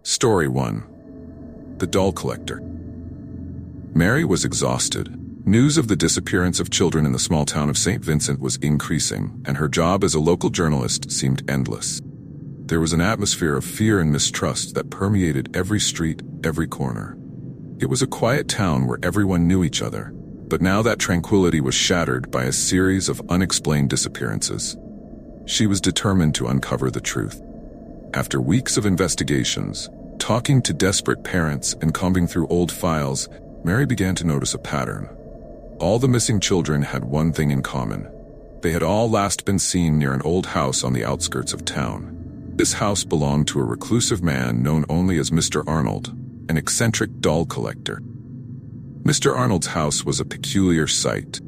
Story 1. The Doll Collector. Mary was exhausted. News of the disappearance of children in the small town of St. Vincent was increasing, and her job as a local journalist seemed endless. There was an atmosphere of fear and mistrust that permeated every street, every corner. It was a quiet town where everyone knew each other, but now that tranquility was shattered by a series of unexplained disappearances. She was determined to uncover the truth. After weeks of investigations, talking to desperate parents and combing through old files, Mary began to notice a pattern. All the missing children had one thing in common. They had all last been seen near an old house on the outskirts of town. This house belonged to a reclusive man known only as Mr. Arnold, an eccentric doll collector. Mr. Arnold's house was a peculiar sight.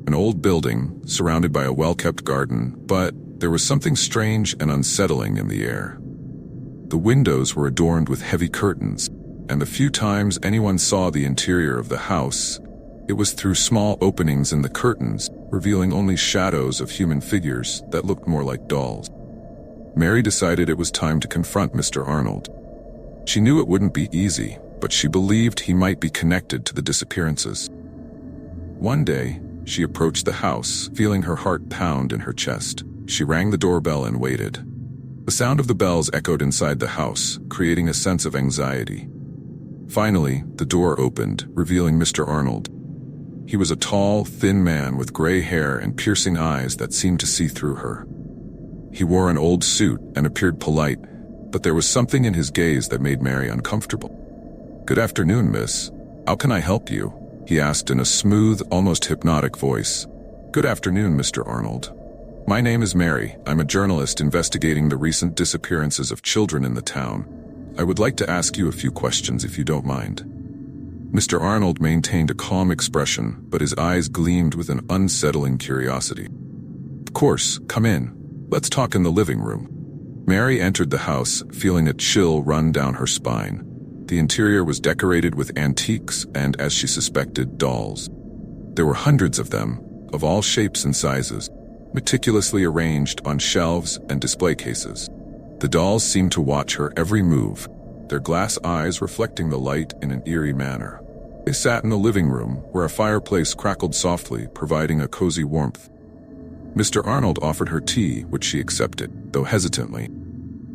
An old building, surrounded by a well-kept garden, but there was something strange and unsettling in the air. The windows were adorned with heavy curtains, and the few times anyone saw the interior of the house, it was through small openings in the curtains, revealing only shadows of human figures that looked more like dolls. Mary decided it was time to confront Mr. Arnold. She knew it wouldn't be easy, but she believed he might be connected to the disappearances. One day, she approached the house, feeling her heart pound in her chest. She rang the doorbell and waited. The sound of the bells echoed inside the house, creating a sense of anxiety. Finally, the door opened, revealing Mr. Arnold. He was a tall, thin man with gray hair and piercing eyes that seemed to see through her. He wore an old suit and appeared polite, but there was something in his gaze that made Mary uncomfortable. "Good afternoon, miss. How can I help you?" he asked in a smooth, almost hypnotic voice. "Good afternoon, Mr. Arnold. My name is Mary. I'm a journalist investigating the recent disappearances of children in the town. I would like to ask you a few questions if you don't mind." Mr. Arnold maintained a calm expression, but his eyes gleamed with an unsettling curiosity. "Of course, come in. Let's talk in the living room." Mary entered the house, feeling a chill run down her spine. The interior was decorated with antiques and, as she suspected, dolls. There were hundreds of them, of all shapes and sizes, meticulously arranged on shelves and display cases. The dolls seemed to watch her every move, their glass eyes reflecting the light in an eerie manner. They sat in the living room, where a fireplace crackled softly, providing a cozy warmth. Mr. Arnold offered her tea, which she accepted, though hesitantly.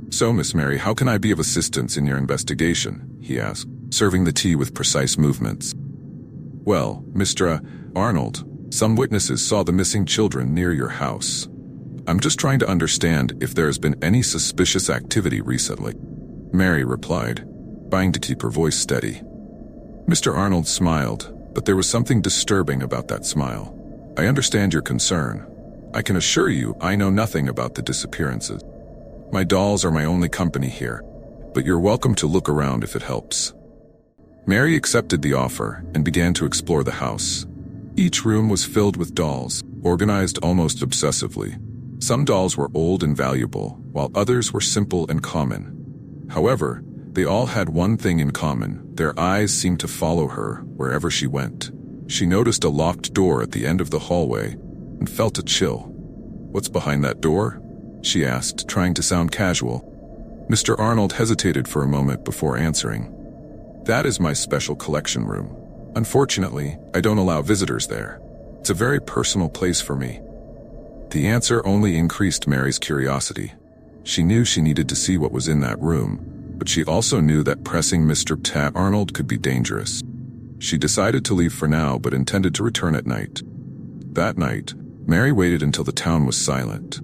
"So, Miss Mary, how can I be of assistance in your investigation?" he asked, serving the tea with precise movements. "Well, Mr. Arnold, some witnesses saw the missing children near your house. I'm just trying to understand if there has been any suspicious activity recently." Mary replied, trying to keep her voice steady. Mr. Arnold smiled, but there was something disturbing about that smile. "I understand your concern. I can assure you I know nothing about the disappearances. My dolls are my only company here, but you're welcome to look around if it helps." Mary accepted the offer and began to explore the house. Each room was filled with dolls, organized almost obsessively. Some dolls were old and valuable, while others were simple and common. However, they all had one thing in common. Their eyes seemed to follow her wherever she went. She noticed a locked door at the end of the hallway and felt a chill. "What's behind that door?" she asked, trying to sound casual. Mr. Arnold hesitated for a moment before answering. "That is my special collection room. Unfortunately, I don't allow visitors there. It's a very personal place for me." The answer only increased Mary's curiosity. She knew she needed to see what was in that room, but she also knew that pressing Mr. Arnold could be dangerous. She decided to leave for now, but intended to return at night. That night, Mary waited until the town was silent.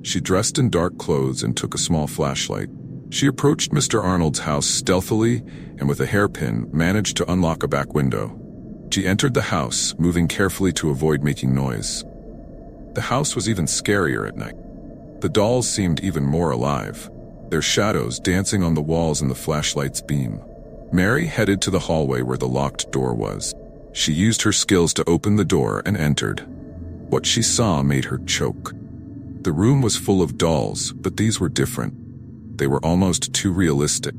She dressed in dark clothes and took a small flashlight. She approached Mr. Arnold's house stealthily and with a hairpin managed to unlock a back window. She entered the house, moving carefully to avoid making noise. The house was even scarier at night. The dolls seemed even more alive, their shadows dancing on the walls in the flashlight's beam. Mary headed to the hallway where the locked door was. She used her skills to open the door and entered. What she saw made her choke. The room was full of dolls, but these were different. They were almost too realistic.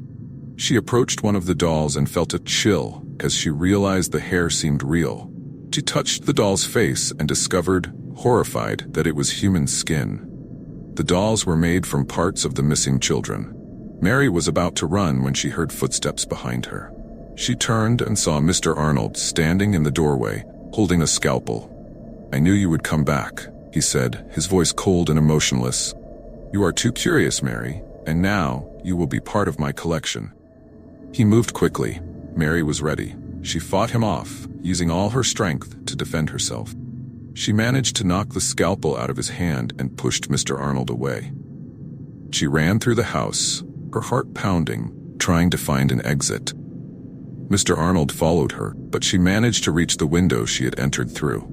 She approached one of the dolls and felt a chill as she realized the hair seemed real. She touched the doll's face and discovered, horrified, that it was human skin. The dolls were made from parts of the missing children. Mary was about to run when she heard footsteps behind her. She turned and saw Mr. Arnold standing in the doorway, holding a scalpel. "I knew you would come back," he said, his voice cold and emotionless. "You are too curious, Mary, and now you will be part of my collection." He moved quickly. Mary was ready. She fought him off, using all her strength to defend herself. She managed to knock the scalpel out of his hand and pushed Mr. Arnold away. She ran through the house, her heart pounding, trying to find an exit. Mr. Arnold followed her, but she managed to reach the window she had entered through.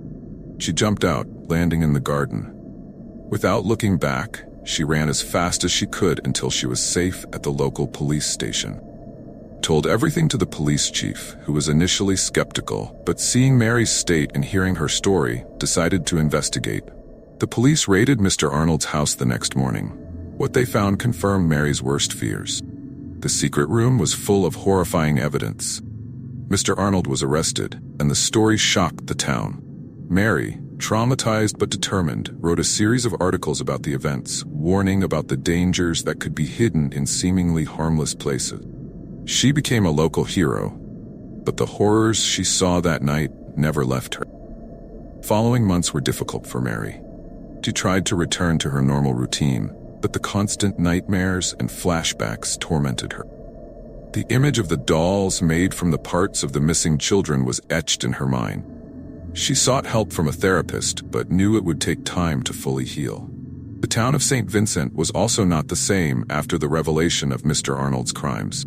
She jumped out, landing in the garden. Without looking back, she ran as fast as she could until she was safe at the local police station. Told everything to the police chief, who was initially skeptical, but seeing Mary's state and hearing her story, decided to investigate. The police raided Mr. Arnold's house the next morning. What they found confirmed Mary's worst fears. The secret room was full of horrifying evidence. Mr. Arnold was arrested, and the story shocked the town. Mary, traumatized but determined, wrote a series of articles about the events, warning about the dangers that could be hidden in seemingly harmless places. She became a local hero, but the horrors she saw that night never left her. Following months were difficult for Mary. She tried to return to her normal routine, but the constant nightmares and flashbacks tormented her. The image of the dolls made from the parts of the missing children was etched in her mind. She sought help from a therapist, but knew it would take time to fully heal. The town of St. Vincent was also not the same after the revelation of Mr. Arnold's crimes.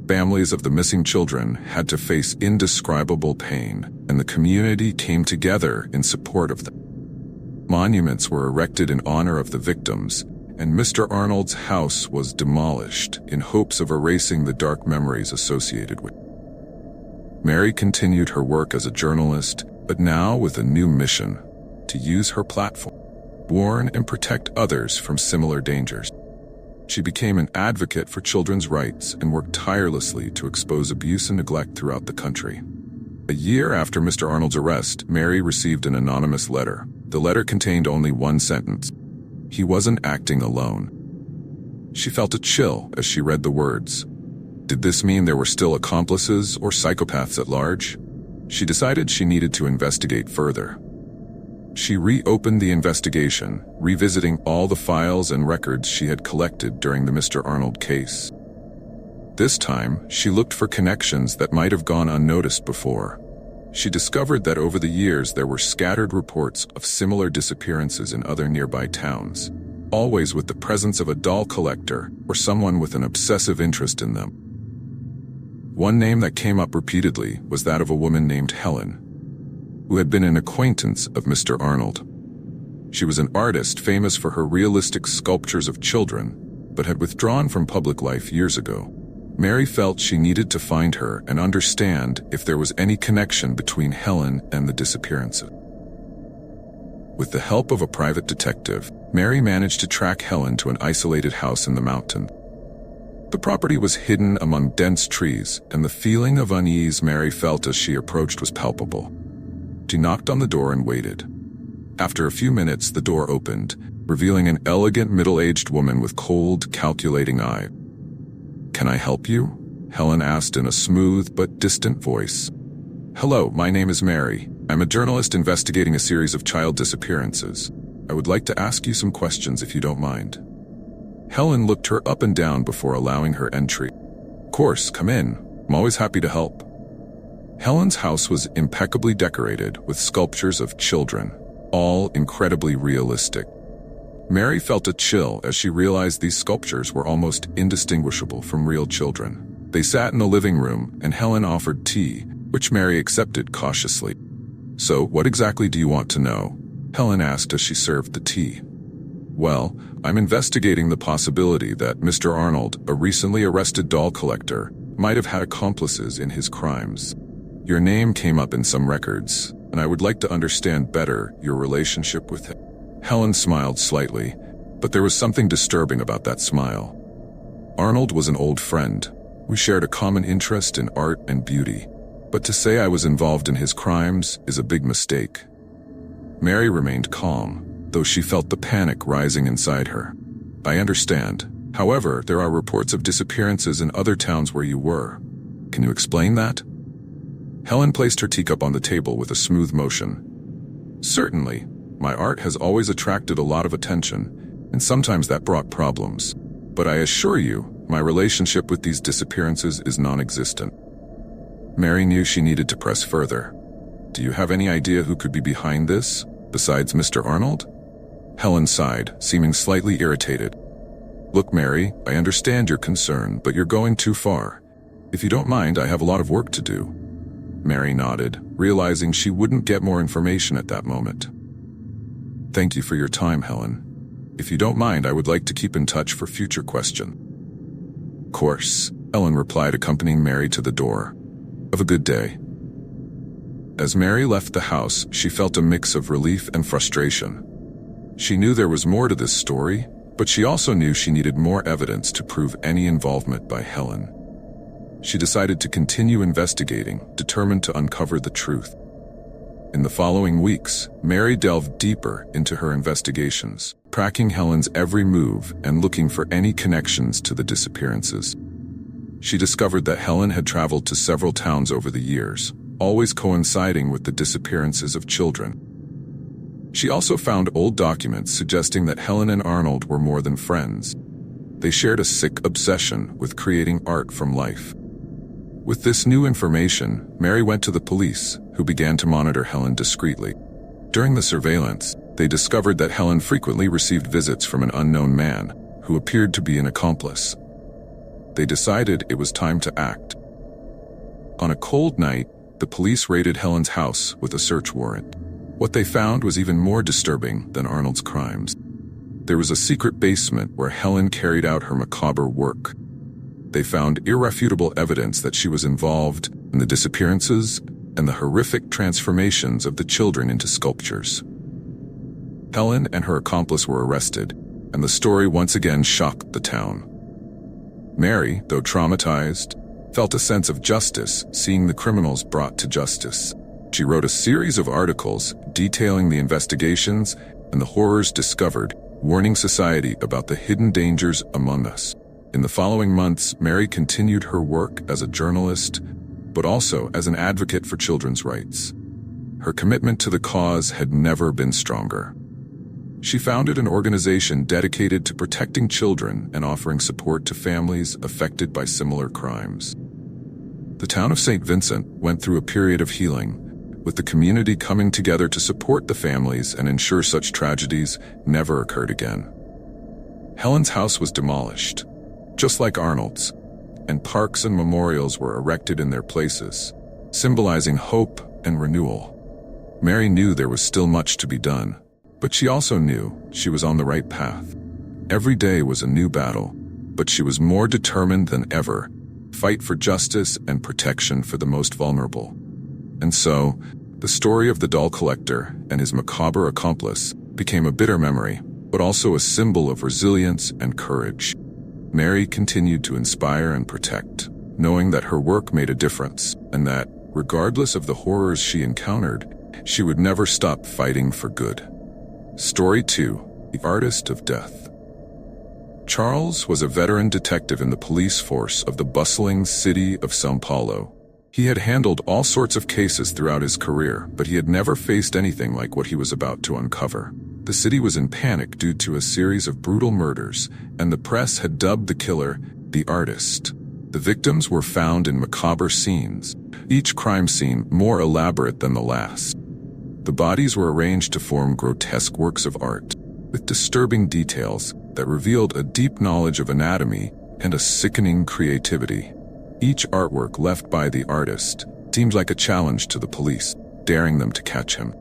Families of the missing children had to face indescribable pain, and the community came together in support of them. Monuments were erected in honor of the victims, and Mr. Arnold's house was demolished in hopes of erasing the dark memories associated with it. Mary continued her work as a journalist, but now with a new mission: to use her platform, warn and protect others from similar dangers. She became an advocate for children's rights and worked tirelessly to expose abuse and neglect throughout the country. A year after Mr. Arnold's arrest, Mary received an anonymous letter. The letter contained only one sentence: "He wasn't acting alone." She felt a chill as she read the words. Did this mean there were still accomplices or psychopaths at large? She decided she needed to investigate further. She reopened the investigation, revisiting all the files and records she had collected during the Mr. Arnold case. This time, she looked for connections that might have gone unnoticed before. She discovered that over the years there were scattered reports of similar disappearances in other nearby towns, always with the presence of a doll collector or someone with an obsessive interest in them. One name that came up repeatedly was that of a woman named Helen, who had been an acquaintance of Mr. Arnold. She was an artist famous for her realistic sculptures of children, but had withdrawn from public life years ago. Mary felt she needed to find her and understand if there was any connection between Helen and the disappearances. With the help of a private detective, Mary managed to track Helen to an isolated house in the mountain. The property was hidden among dense trees, and the feeling of unease Mary felt as she approached was palpable. She knocked on the door and waited. After a few minutes, the door opened, revealing an elegant middle-aged woman with cold, calculating eyes. "Can I help you?" Helen asked in a smooth but distant voice. "Hello, my name is Mary. I'm a journalist investigating a series of child disappearances. I would like to ask you some questions if you don't mind." Helen looked her up and down before allowing her entry. "Of course, come in. I'm always happy to help." Helen's house was impeccably decorated with sculptures of children, all incredibly realistic. Mary felt a chill as she realized these sculptures were almost indistinguishable from real children. They sat in the living room, and Helen offered tea, which Mary accepted cautiously. "So, what exactly do you want to know?" Helen asked as she served the tea. "Well, I'm investigating the possibility that Mr. Arnold, a recently arrested doll collector, might have had accomplices in his crimes. Your name came up in some records, and I would like to understand better your relationship with him." Helen smiled slightly, but there was something disturbing about that smile. Arnold was an old friend. We shared a common interest in art and beauty, but to say I was involved in his crimes is a big mistake. Mary remained calm, though she felt the panic rising inside her. "I understand. However, there are reports of disappearances in other towns where you were. Can you explain that? Helen placed her teacup on the table with a smooth motion. Certainly, my art has always attracted a lot of attention, and sometimes that brought problems. But I assure you, my relationship with these disappearances is non-existent. Mary knew she needed to press further. Do you have any idea who could be behind this, besides Mr. Arnold? Helen sighed, seeming slightly irritated. Look, Mary, I understand your concern, but you're going too far. If you don't mind, I have a lot of work to do. Mary nodded, realizing she wouldn't get more information at that moment. Thank you for your time, Helen. If you don't mind, I would like to keep in touch for future questions. Of course, Helen replied, accompanying Mary to the door. Have a good day. As Mary left the house, she felt a mix of relief and frustration. She knew there was more to this story, but she also knew she needed more evidence to prove any involvement by Helen. She decided to continue investigating, determined to uncover the truth. In the following weeks, Mary delved deeper into her investigations, tracking Helen's every move and looking for any connections to the disappearances. She discovered that Helen had traveled to several towns over the years, always coinciding with the disappearances of children. She also found old documents suggesting that Helen and Arnold were more than friends. They shared a sick obsession with creating art from life. With this new information, Mary went to the police, who began to monitor Helen discreetly. During the surveillance, they discovered that Helen frequently received visits from an unknown man, who appeared to be an accomplice. They decided it was time to act. On a cold night, the police raided Helen's house with a search warrant. What they found was even more disturbing than Arnold's crimes. There was a secret basement where Helen carried out her macabre work. They found irrefutable evidence that she was involved in the disappearances and the horrific transformations of the children into sculptures. Helen and her accomplice were arrested, and the story once again shocked the town. Mary, though traumatized, felt a sense of justice seeing the criminals brought to justice. She wrote a series of articles detailing the investigations and the horrors discovered, warning society about the hidden dangers among us. In the following months, Mary continued her work as a journalist, but also as an advocate for children's rights. Her commitment to the cause had never been stronger. She founded an organization dedicated to protecting children and offering support to families affected by similar crimes. The town of St. Vincent went through a period of healing, with the community coming together to support the families and ensure such tragedies never occurred again. Helen's house was demolished, just like Arnold's, and parks and memorials were erected in their places, symbolizing hope and renewal. Mary knew there was still much to be done, but she also knew she was on the right path. Every day was a new battle, but she was more determined than ever to fight for justice and protection for the most vulnerable. And so, the story of the doll collector and his macabre accomplice became a bitter memory, but also a symbol of resilience and courage. Mary continued to inspire and protect, knowing that her work made a difference, and that, regardless of the horrors she encountered, she would never stop fighting for good. Story 2: The Artist of Death. Charles was a veteran detective in the police force of the bustling city of São Paulo. He had handled all sorts of cases throughout his career, but he had never faced anything like what he was about to uncover. The city was in panic due to a series of brutal murders, and the press had dubbed the killer the artist. The victims were found in macabre scenes, each crime scene more elaborate than the last. The bodies were arranged to form grotesque works of art, with disturbing details that revealed a deep knowledge of anatomy and a sickening creativity. Each artwork left by the artist seemed like a challenge to the police, daring them to catch him.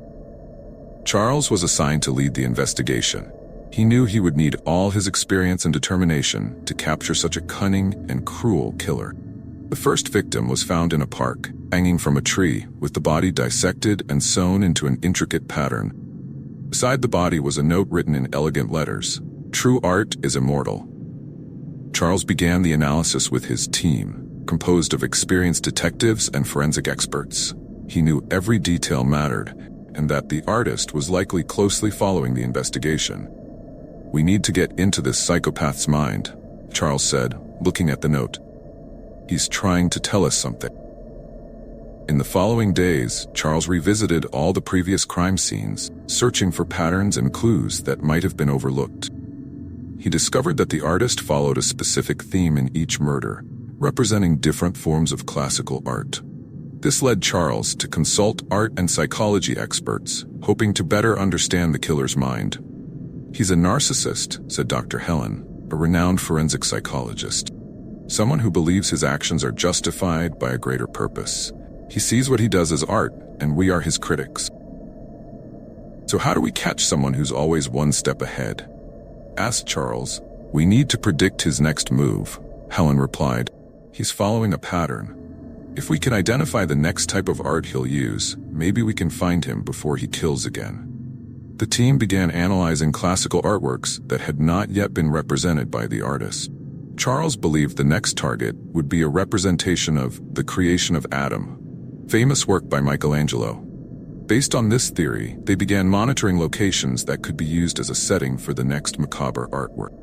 Charles was assigned to lead the investigation. He knew he would need all his experience and determination to capture such a cunning and cruel killer. The first victim was found in a park, hanging from a tree, with the body dissected and sewn into an intricate pattern. Beside the body was a note written in elegant letters: "True art is immortal." Charles began the analysis with his team, composed of experienced detectives and forensic experts. He knew every detail mattered, and that the artist was likely closely following the investigation. "We need to get into this psychopath's mind," Charles said, looking at the note. "He's trying to tell us something." In the following days, Charles revisited all the previous crime scenes, searching for patterns and clues that might have been overlooked. He discovered that the artist followed a specific theme in each murder, representing different forms of classical art. This led Charles to consult art and psychology experts, hoping to better understand the killer's mind. "He's a narcissist," said Dr. Helen, a renowned forensic psychologist. "Someone who believes his actions are justified by a greater purpose. He sees what he does as art, and we are his critics." "So how do we catch someone who's always one step ahead?" asked Charles. "We need to predict his next move," Helen replied. "He's following a pattern. If we can identify the next type of art he'll use, maybe we can find him before he kills again." The team began analyzing classical artworks that had not yet been represented by the artist. Charles believed the next target would be a representation of The Creation of Adam, famous work by Michelangelo. Based on this theory, they began monitoring locations that could be used as a setting for the next macabre artwork.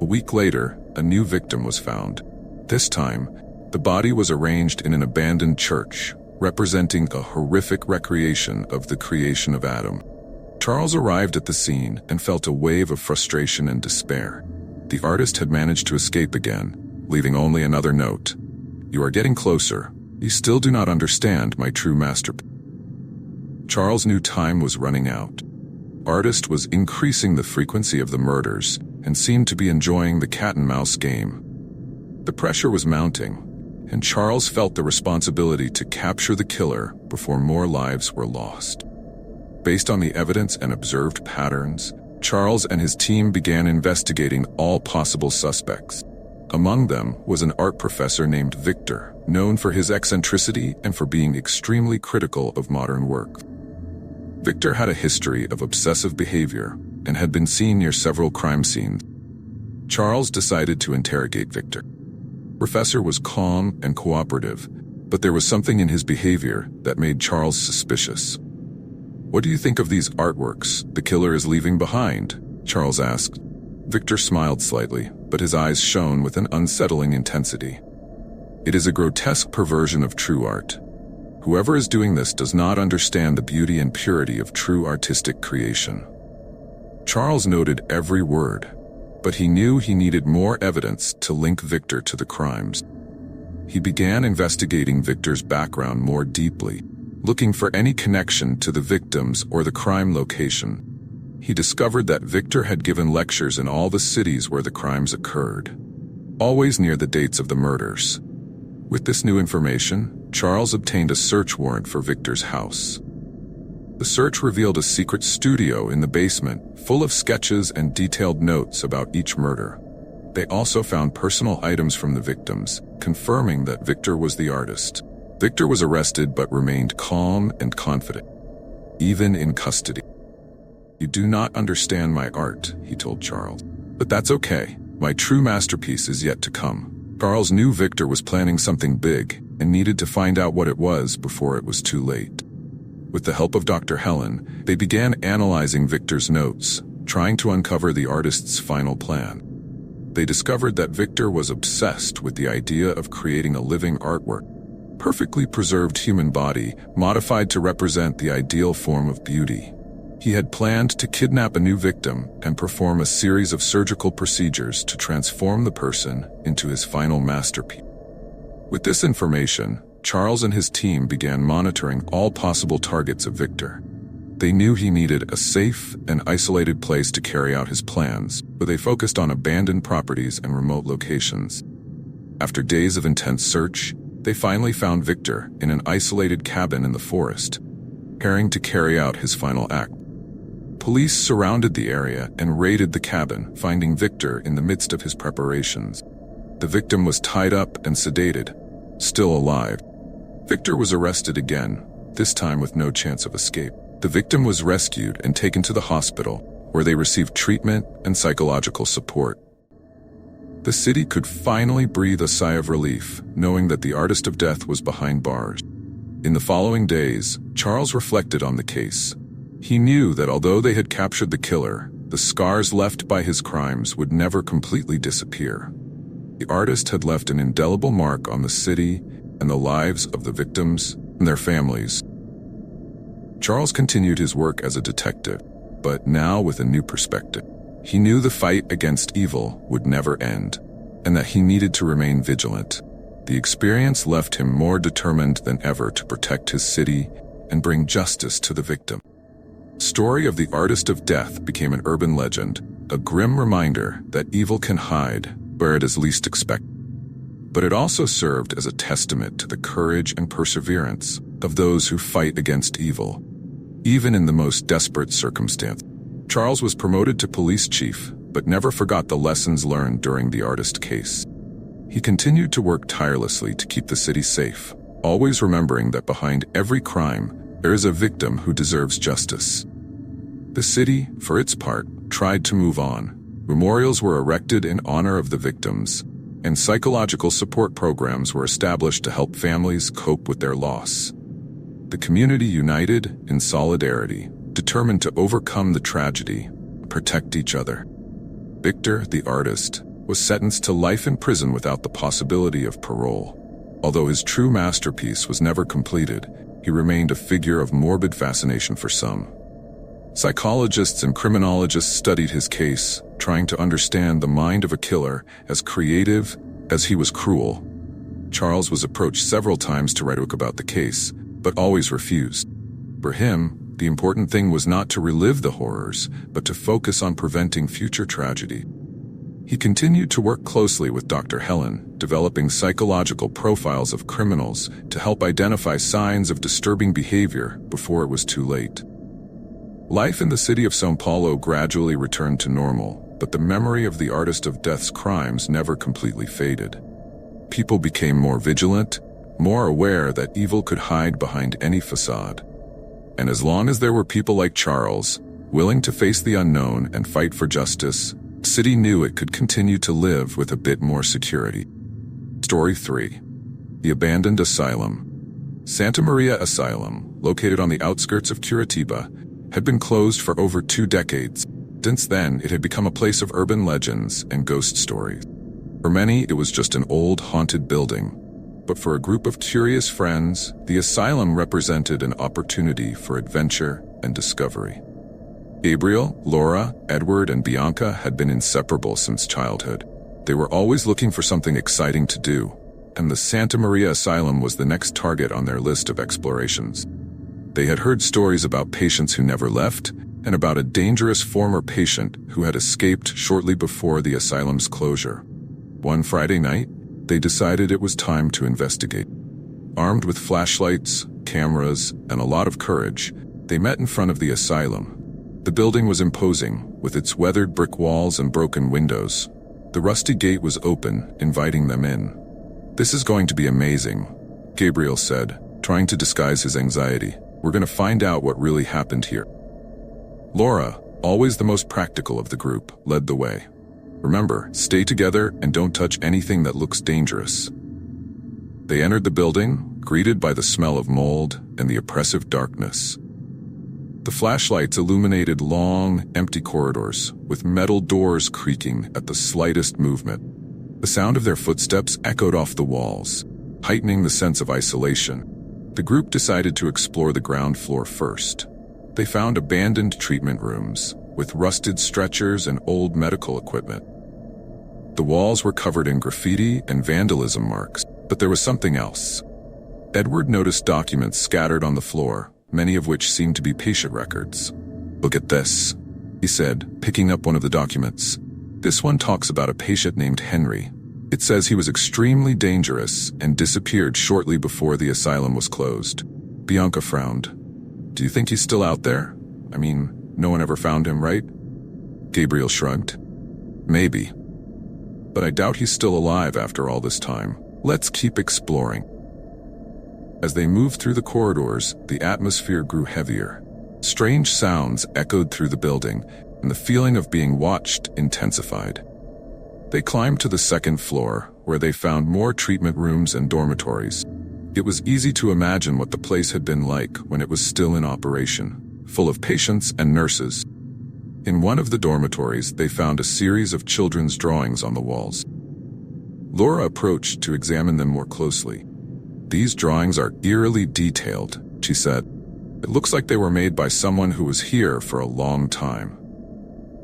A week later, a new victim was found. This time, the body was arranged in an abandoned church, representing a horrific recreation of The Creation of Adam. Charles arrived at the scene and felt a wave of frustration and despair. The artist had managed to escape again, leaving only another note. "You are getting closer. You still do not understand my true masterpiece." Charles knew time was running out. Artist was increasing the frequency of the murders and seemed to be enjoying the cat-and-mouse game. The pressure was mounting, and Charles felt the responsibility to capture the killer before more lives were lost. Based on the evidence and observed patterns, Charles and his team began investigating all possible suspects. Among them was an art professor named Victor, known for his eccentricity and for being extremely critical of modern work. Victor had a history of obsessive behavior and had been seen near several crime scenes. Charles decided to interrogate Victor. Professor was calm and cooperative, but there was something in his behavior that made Charles suspicious. "What do you think of these artworks the killer is leaving behind?" Charles asked. Victor smiled slightly, but his eyes shone with an unsettling intensity. "It is a grotesque perversion of true art. Whoever is doing this does not understand the beauty and purity of true artistic creation." Charles noted every word, but he knew he needed more evidence to link Victor to the crimes. He began investigating Victor's background more deeply, looking for any connection to the victims or the crime location. He discovered that Victor had given lectures in all the cities where the crimes occurred, always near the dates of the murders. With this new information, Charles obtained a search warrant for Victor's house. The search revealed a secret studio in the basement, full of sketches and detailed notes about each murder. They also found personal items from the victims, confirming that Victor was the artist. Victor was arrested but remained calm and confident, even in custody. "You do not understand my art," he told Charles. "But that's okay. My true masterpiece is yet to come." Charles knew Victor was planning something big and needed to find out what it was before it was too late. With the help of Dr. Helen, they began analyzing Victor's notes, trying to uncover the artist's final plan. They discovered that Victor was obsessed with the idea of creating a living artwork, perfectly preserved human body, modified to represent the ideal form of beauty. He had planned to kidnap a new victim and perform a series of surgical procedures to transform the person into his final masterpiece. With this information, Charles and his team began monitoring all possible targets of Victor. They knew he needed a safe and isolated place to carry out his plans, but they focused on abandoned properties and remote locations. After days of intense search, they finally found Victor in an isolated cabin in the forest, preparing to carry out his final act. Police surrounded the area and raided the cabin, finding Victor in the midst of his preparations. The victim was tied up and sedated, still alive. Victor was arrested again, this time with no chance of escape. The victim was rescued and taken to the hospital, where they received treatment and psychological support. The city could finally breathe a sigh of relief, knowing that the artist of death was behind bars. In the following days, Charles reflected on the case. He knew that although they had captured the killer, the scars left by his crimes would never completely disappear. The artist had left an indelible mark on the city and the lives of the victims and their families. Charles continued his work as a detective, but now with a new perspective. He knew the fight against evil would never end, and that he needed to remain vigilant. The experience left him more determined than ever to protect his city and bring justice to the victim. The story of the Artist of Death became an urban legend, a grim reminder that evil can hide where it is least expected. But it also served as a testament to the courage and perseverance of those who fight against evil, even in the most desperate circumstances. Charles was promoted to police chief, but never forgot the lessons learned during the artist case. He continued to work tirelessly to keep the city safe, always remembering that behind every crime, there is a victim who deserves justice. The city, for its part, tried to move on. Memorials were erected in honor of the victims, and psychological support programs were established to help families cope with their loss. The community united in solidarity, determined to overcome the tragedy, protect each other. Victor, the artist, was sentenced to life in prison without the possibility of parole. Although his true masterpiece was never completed, he remained a figure of morbid fascination for some. Psychologists and criminologists studied his case, trying to understand the mind of a killer as creative as he was cruel. Charles was approached several times to write a book about the case, but always refused. For him, the important thing was not to relive the horrors, but to focus on preventing future tragedy. He continued to work closely with Dr. Helen, developing psychological profiles of criminals to help identify signs of disturbing behavior before it was too late. Life in the city of São Paulo gradually returned to normal, but the memory of the Artist of Death's crimes never completely faded. People became more vigilant, more aware that evil could hide behind any facade. And as long as there were people like Charles, willing to face the unknown and fight for justice, the city knew it could continue to live with a bit more security. Story 3. The Abandoned Asylum. Santa Maria Asylum, located on the outskirts of Curitiba, had been closed for over 2 decades. Since then, it had become a place of urban legends and ghost stories. For many, it was just an old, haunted building. But for a group of curious friends, the asylum represented an opportunity for adventure and discovery. Gabriel, Laura, Edward, and Bianca had been inseparable since childhood. They were always looking for something exciting to do, and the Santa Maria Asylum was the next target on their list of explorations. They had heard stories about patients who never left, and about a dangerous former patient who had escaped shortly before the asylum's closure. One Friday night, they decided it was time to investigate. Armed with flashlights, cameras, and a lot of courage, they met in front of the asylum. The building was imposing, with its weathered brick walls and broken windows. The rusty gate was open, inviting them in. "This is going to be amazing," Gabriel said, trying to disguise his anxiety. "We're going to find out what really happened here." Laura, always the most practical of the group, led the way. "Remember, stay together and don't touch anything that looks dangerous." They entered the building, greeted by the smell of mold and the oppressive darkness. The flashlights illuminated long, empty corridors, with metal doors creaking at the slightest movement. The sound of their footsteps echoed off the walls, heightening the sense of isolation. The group decided to explore the ground floor first. They found abandoned treatment rooms, with rusted stretchers and old medical equipment. The walls were covered in graffiti and vandalism marks, but there was something else. Edward noticed documents scattered on the floor, many of which seemed to be patient records. "Look at this," he said, picking up one of the documents. "This one talks about a patient named Henry. It says he was extremely dangerous and disappeared shortly before the asylum was closed." Bianca frowned. "Do you think he's still out there? I mean, no one ever found him, right?" Gabriel shrugged. "Maybe. But I doubt he's still alive after all this time. Let's keep exploring." As they moved through the corridors, the atmosphere grew heavier. Strange sounds echoed through the building, and the feeling of being watched intensified. They climbed to the second floor, where they found more treatment rooms and dormitories. It was easy to imagine what the place had been like when it was still in operation, full of patients and nurses. In one of the dormitories, they found a series of children's drawings on the walls. Laura approached to examine them more closely. "These drawings are eerily detailed," she said. "It looks like they were made by someone who was here for a long time."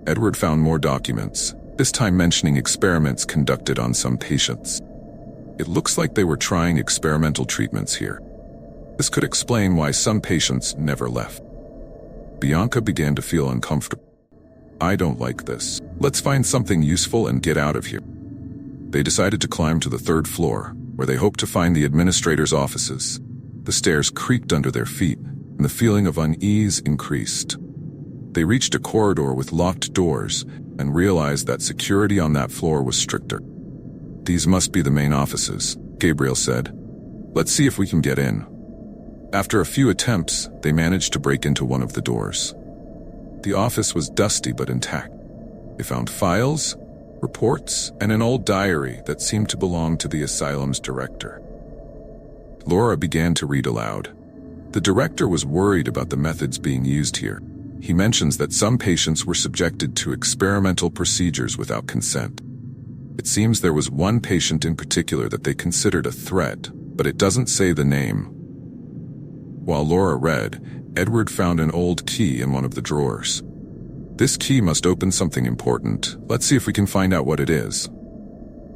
Edward found more documents, this time mentioning experiments conducted on some patients. It looks like they were trying experimental treatments here. This could explain why some patients never left. Bianca began to feel uncomfortable. "I don't like this. Let's find something useful and get out of here." They decided to climb to the 3rd floor, where they hoped to find the administrator's offices. The stairs creaked under their feet, and the feeling of unease increased. They reached a corridor with locked doors and realized that security on that floor was stricter. "These must be the main offices," Gabriel said. "Let's see if we can get in." After a few attempts, they managed to break into one of the doors. The office was dusty but intact. They found files, reports, and an old diary that seemed to belong to the asylum's director. Laura began to read aloud. The director was worried about the methods being used here. He mentions that some patients were subjected to experimental procedures without consent. It seems there was one patient in particular that they considered a threat, but it doesn't say the name. While Laura read, Edward found an old key in one of the drawers. "This key must open something important. Let's see if we can find out what it is."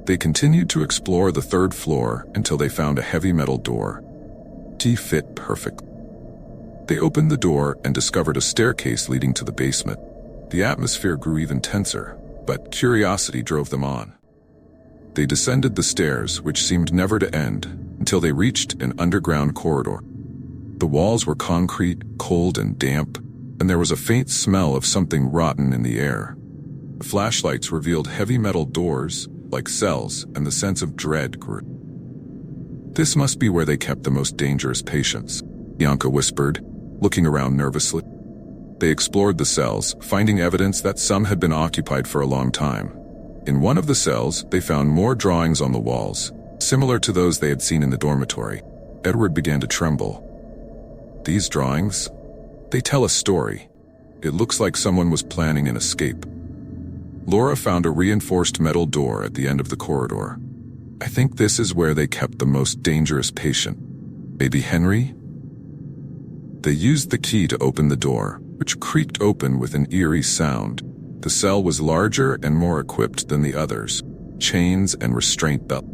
They continued to explore the 3rd floor until they found a heavy metal door. Key fit perfectly. They opened the door and discovered a staircase leading to the basement. The atmosphere grew even tenser, but curiosity drove them on. They descended the stairs, which seemed never to end, until they reached an underground corridor. The walls were concrete, cold and damp, and there was a faint smell of something rotten in the air. The flashlights revealed heavy metal doors, like cells, and the sense of dread grew. "This must be where they kept the most dangerous patients," Bianca whispered, looking around nervously. They explored the cells, finding evidence that some had been occupied for a long time. In one of the cells, they found more drawings on the walls, similar to those they had seen in the dormitory. Edward began to tremble. "These drawings? They tell a story. It looks like someone was planning an escape." Laura found a reinforced metal door at the end of the corridor. "I think this is where they kept the most dangerous patient. Maybe Henry?" They used the key to open the door, which creaked open with an eerie sound. The cell was larger and more equipped than the others, chains and restraint belt.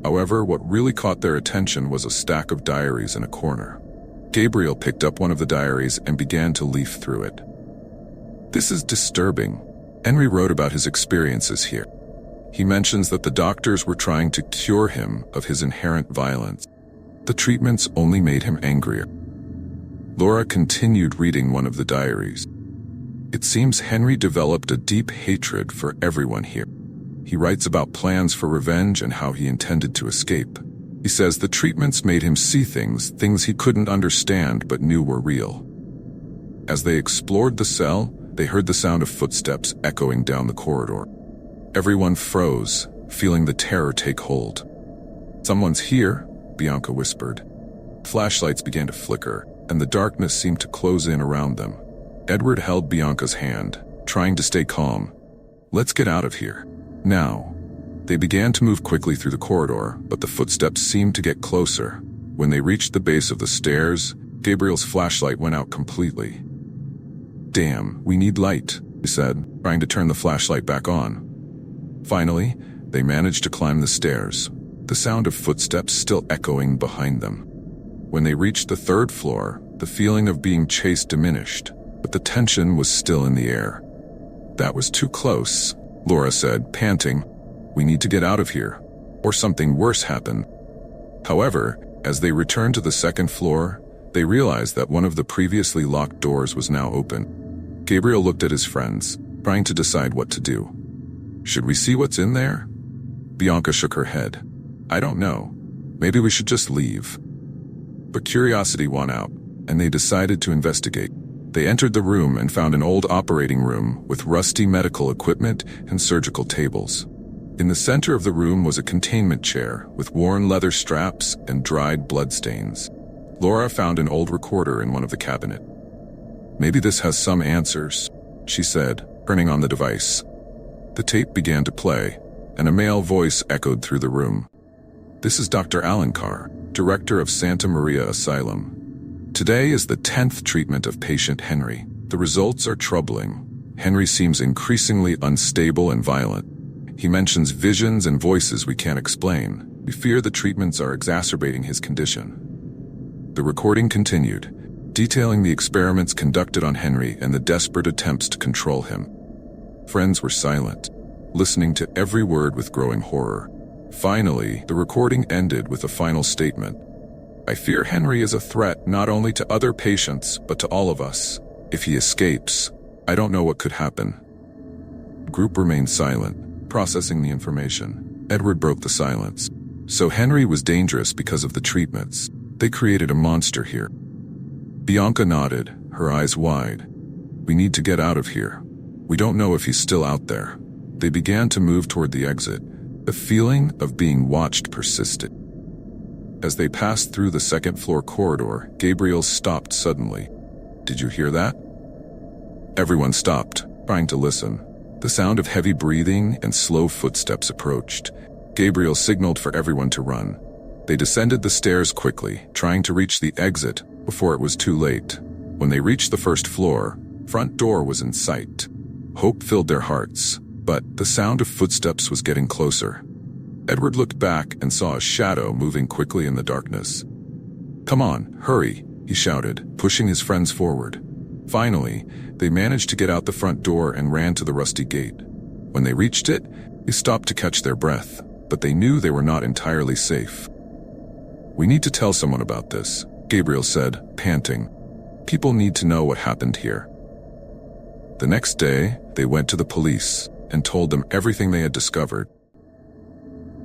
However, what really caught their attention was a stack of diaries in a corner. Gabriel picked up one of the diaries and began to leaf through it. "This is disturbing." Henry wrote about his experiences here. He mentions that the doctors were trying to cure him of his inherent violence. The treatments only made him angrier. Laura continued reading one of the diaries. It seems Henry developed a deep hatred for everyone here. He writes about plans for revenge and how he intended to escape. He says the treatments made him see things he couldn't understand but knew were real. As they explored the cell, they heard the sound of footsteps echoing down the corridor. Everyone froze, feeling the terror take hold. "Someone's here," Bianca whispered. Flashlights began to flicker, and the darkness seemed to close in around them. Edward held Bianca's hand, trying to stay calm. "Let's get out of here. Now." They began to move quickly through the corridor, but the footsteps seemed to get closer. When they reached the base of the stairs, Gabriel's flashlight went out completely. "Damn, we need light," he said, trying to turn the flashlight back on. Finally, they managed to climb the stairs, the sound of footsteps still echoing behind them. When they reached the 3rd floor, the feeling of being chased diminished, but the tension was still in the air. "That was too close," Laura said, panting. "We need to get out of here, or something worse happened." However, as they returned to the 2nd floor, they realized that one of the previously locked doors was now open. Gabriel looked at his friends, trying to decide what to do. "Should we see what's in there?" Bianca shook her head. "I don't know. Maybe we should just leave." But curiosity won out, and they decided to investigate. They entered the room and found an old operating room with rusty medical equipment and surgical tables. In the center of the room was a containment chair with worn leather straps and dried bloodstains. Laura found an old recorder in one of the cabinet. "Maybe this has some answers," she said, turning on the device. The tape began to play. and a male voice echoed through the room. "This is Dr. Alencar, director of Santa Maria Asylum. Today is the 10th treatment of patient Henry. The results are troubling. Henry seems increasingly unstable and violent. He mentions visions and voices we can't explain. We fear the treatments are exacerbating his condition." The recording continued, detailing the experiments conducted on Henry and the desperate attempts to control him. Friends were silent, listening to every word with growing horror. Finally, the recording ended with a final statement. "I fear Henry is a threat not only to other patients, but to all of us. If he escapes, I don't know what could happen." The group remained silent, processing the information. Edward broke the silence. "So Henry was dangerous because of the treatments. They created a monster here." Bianca nodded, her eyes wide. "We need to get out of here. We don't know if he's still out there." They began to move toward the exit. The feeling of being watched persisted. As they passed through the second-floor corridor, Gabriel stopped suddenly. "Did you hear that?" Everyone stopped, trying to listen. The sound of heavy breathing and slow footsteps approached. Gabriel signaled for everyone to run. They descended the stairs quickly, trying to reach the exit before it was too late. When they reached the first floor, front door was in sight. Hope filled their hearts, but the sound of footsteps was getting closer. Edward looked back and saw a shadow moving quickly in the darkness. "Come on, hurry," he shouted, pushing his friends forward. Finally, they managed to get out the front door and ran to the rusty gate. When they reached it, they stopped to catch their breath, but they knew they were not entirely safe. "We need to tell someone about this," Gabriel said, panting. "People need to know what happened here." The next day, they went to the police and told them everything they had discovered.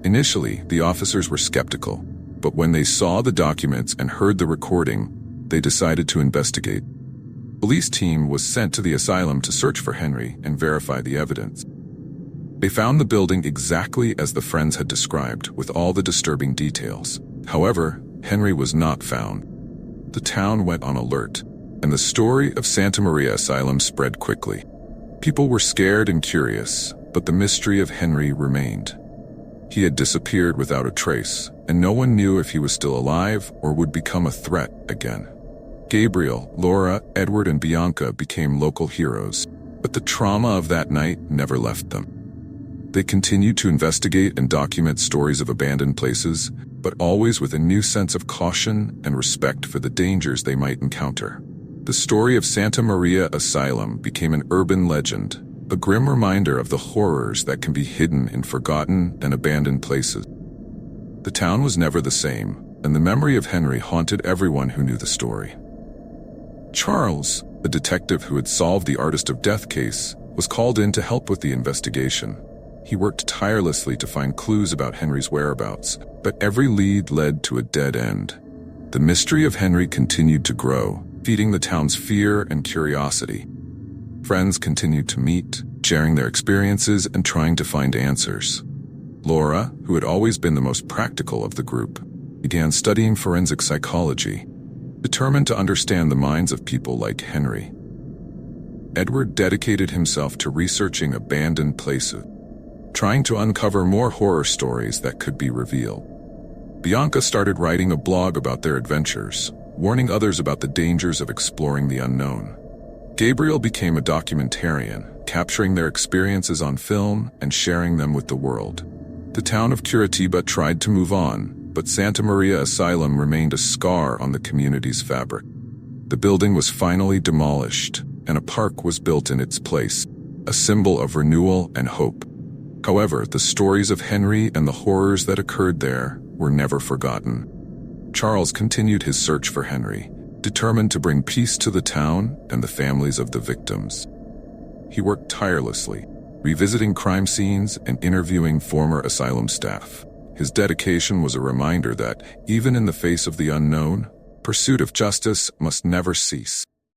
Initially, the officers were skeptical, but when they saw the documents and heard the recording, they decided to investigate. A police team was sent to the asylum to search for Henry and verify the evidence. They found the building exactly as the friends had described, with all the disturbing details. However, Henry was not found. The town went on alert, and the story of Santa Maria Asylum spread quickly. People were scared and curious, but the mystery of Henry remained. He had disappeared without a trace, and no one knew if he was still alive or would become a threat again. Gabriel, Laura, Edward, and Bianca became local heroes, but the trauma of that night never left them. They continued to investigate and document stories of abandoned places, but always with a new sense of caution and respect for the dangers they might encounter. The story of Santa Maria Asylum became an urban legend, a grim reminder of the horrors that can be hidden in forgotten and abandoned places. The town was never the same, and the memory of Henry haunted everyone who knew the story. Charles, a detective who had solved the Artist of Death case, was called in to help with the investigation. He worked tirelessly to find clues about Henry's whereabouts, but every lead led to a dead end. The mystery of Henry continued to grow, feeding the town's fear and curiosity. Friends continued to meet, sharing their experiences and trying to find answers. Laura, who had always been the most practical of the group, began studying forensic psychology, determined to understand the minds of people like Henry. Edward dedicated himself to researching abandoned places, trying to uncover more horror stories that could be revealed. Bianca started writing a blog about their adventures, warning others about the dangers of exploring the unknown. Gabriel became a documentarian, capturing their experiences on film and sharing them with the world. The town of Curitiba tried to move on, but Santa Maria Asylum remained a scar on the community's fabric. The building was finally demolished, and a park was built in its place, a symbol of renewal and hope. However, the stories of Henry and the horrors that occurred there were never forgotten. Charles continued his search for Henry, determined to bring peace to the town and the families of the victims. He worked tirelessly, revisiting crime scenes and interviewing former asylum staff. His dedication was a reminder that, even in the face of the unknown, pursuit of justice must never cease.